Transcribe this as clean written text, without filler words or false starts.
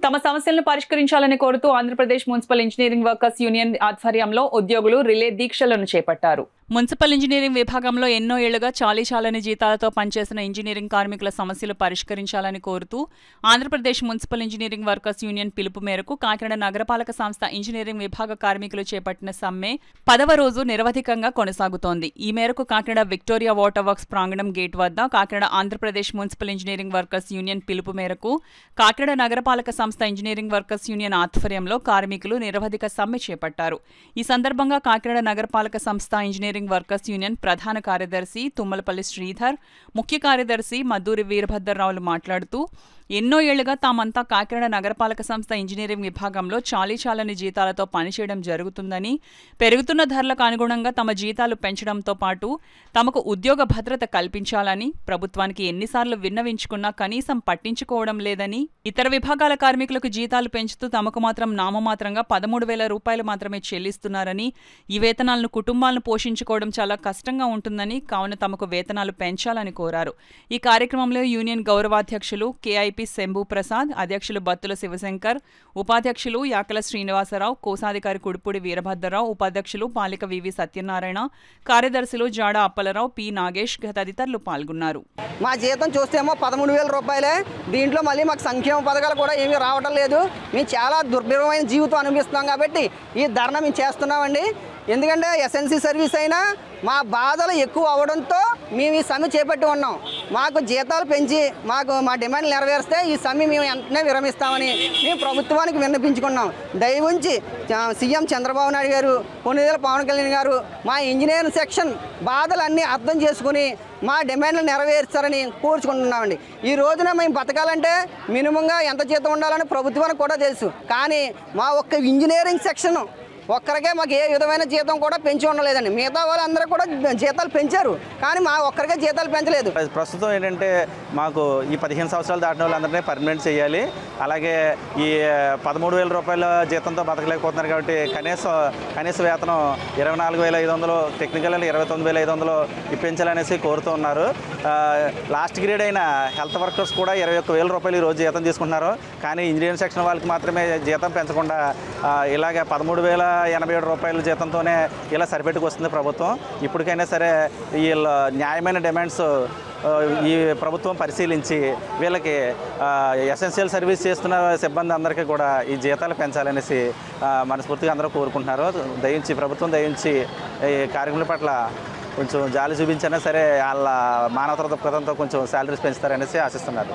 తమ సమస్యలను పరిష్కరించాలని కోరుతూ Andhra Pradesh municipal engineering workers union ఆధ్వర్యంలో ఉద్యోగులు రిలే దీక్షలను చేపట్టారు. మున్సిపల్ ఇంజనీరింగ్ విభాగంలో ఎన్నో ఏళ్లుగా చాలీచాలని జీతాలతో పనిచేసిన ఇంజనీరింగ్ కార్మికుల సమస్యలు పరిష్కరించాలని కోరుతూ Andhra Pradesh municipal engineering workers union పిలుపు మేరకు కాకినాడ నగరపాలక సంస్థ ఇంజనీరింగ్ విభాగ కార్మికులు చేపట్టిన సమ్మె 10వ రోజు నిరవధికంగా కొనసాగుతోంది. ఈ మేరకు కాకినాడ విక్టోరియా వాటర్ వర్క్స్ ప్రాంగణం గేట్ వద్ద Kakinada Andhra Pradesh municipal engineering workers union పిలుపు మేరకు కాకినాడ నగరపాలక సంస్థ ఇంజనీరింగ్ వర్కర్స్ యూనియన్ ఆధ్వర్యంలో కార్మికులు నిరవధిక సమ్మె చేపట్టారు. ఈ సందర్భంగా కాకినాడ నగరపాలక సంస్థ ఇంజనీరింగ్ వర్కర్స్ యూనియన్ ప్రధాన కార్యదర్శి తుమ్మలపల్లి శ్రీధర్, ముఖ్య కార్యదర్శి మద్దూరి వీరభద్రరావులు మాట్లాడుతూ ఎన్నో ఏళ్లుగా తామంతా కాకినాడ నగరపాలక సంస్థ ఇంజనీరింగ్ విభాగంలో చాలీచాలని జీతాలతో పనిచేయడం జరుగుతుందని, పెరుగుతున్న ధరలకు అనుగుణంగా తమ జీతాలు పెంచడంతో పాటు తమకు ఉద్యోగ భద్రత కల్పించాలని ప్రభుత్వానికి ఎన్నిసార్లు విన్నవించుకున్నా కనీసం పట్టించుకోవడం లేదని, ఇతర విభాగాల కార్మికులకు జీతాలు పెంచుతూ తమకు మాత్రం నామమాత్రంగా 13,000 రూపాయలు మాత్రమే చెల్లిస్తున్నారని, ఈ వేతనాలను కుటుంబాలను పోషించుకోవడం చాలా కష్టంగా ఉంటుందని, కావున తమకు వేతనాలు పెంచాలని కోరారు. ఈ కార్యక్రమంలో యూనియన్ గౌరవాధ్యక్షులు కేఐపి శంభు ప్రసాద్, అధ్యక్షులు బత్తుల శివశంకర్, ఉపాధ్యక్షులు యాకల శ్రీనివాసరావు, కోశాధికారి కుడుపూడి వీరభద్రరావు, ఉపాధ్యక్షులు పాలిక వివి సత్యనారాయణ, కార్యదర్శులు జాడ అప్పలరావు, పి నాగేష్ తదితరులు పాల్గొన్నారు. మా జీతం చూస్తేమో 13,000 రూపాయలే. దీంట్లో మళ్ళీ మాకు సంక్షేమ పథకాలు కూడా ఏమీ రావడం లేదు. మేము చాలా దుర్భరమైన జీవితం అనిపిస్తున్నాం కాబట్టి ఈ ధర్నా మేము చేస్తున్నామండి. ఎందుకంటే ఎస్ఎన్సీ సర్వీస్ అయినా మా బాధలు ఎక్కువ అవడంతో మేము ఈ సమ్మె చేపట్టి ఉన్నాం. మాకు జీతాలు పెంచి మా డిమాండ్లు నెరవేరిస్తే ఈ సమ్మె మేము వెంటనే విరమిస్తామని మేము ప్రభుత్వానికి విన్నపించుకున్నాం. దయవుంచి సీఎం చంద్రబాబు నాయుడు గారు, కొన్నిదేళ్ళ పవన్ కళ్యాణ్ గారు మా ఇంజనీరింగ్ సెక్షన్ బాధలన్నీ అర్థం చేసుకుని మా డిమాండ్లు నెరవేర్చారని కోరుచుకుంటున్నామండి. ఈ రోజున మేము బతకాలంటే మినిమంగా ఎంత జీతం ఉండాలని ప్రభుత్వానికి కూడా తెలుసు. కానీ మా ఒక్క ఇంజనీరింగ్ సెక్షన్ ఒక్కరికే మాకు ఏ విధమైన జీతం కూడా పెంచి ఉండలేదండి. మిగతా వాళ్ళందరూ కూడా జీతాలు పెంచారు, కానీ మా ఒక్కరికే జీతాలు పెంచలేదు. ప్రస్తుతం ఏంటంటే మాకు ఈ 15 సంవత్సరాలు దాటిన వాళ్ళందరినీ పర్మనెంట్ చేయాలి. అలాగే ఈ 13,000 రూపాయల జీతంతో బతకలేకపోతున్నారు కాబట్టి కనీస వేతనం 24,500, టెక్నికల్ 29,500 ఇప్పించాలనేసి కోరుతూ ఉన్నారు. లాస్ట్ గ్రేడ్ అయిన హెల్త్ వర్కర్స్ కూడా 21,000 రూపాయలు ఈరోజు జీతం తీసుకుంటున్నారు. కానీ ఇంజనీరింగ్ సెక్షన్ వాళ్ళకి మాత్రమే జీతం పెంచకుండా ఇలాగే 13,087 రూపాయల జీతంతోనే ఇలా సరిపెట్టుకు వస్తుంది ప్రభుత్వం. ఇప్పటికైనా సరే వీళ్ళ న్యాయమైన డిమాండ్స్ ఈ ప్రభుత్వం పరిశీలించి వీళ్ళకి ఎసెన్షియల్ సర్వీస్ చేస్తున్న సిబ్బంది అందరికీ కూడా ఈ జీతాలు పెంచాలనేసి మనస్ఫూర్తిగా అందరూ కోరుకుంటున్నారు. ప్రభుత్వం దయించి ఈ కార్మికుల పట్ల కొంచెం జాలి చూపించినా సరే వాళ్ళ మానవతా దృక్పథంతో కొంచెం శాలరీస్ పెంచుతారనేసి ఆశిస్తున్నారు.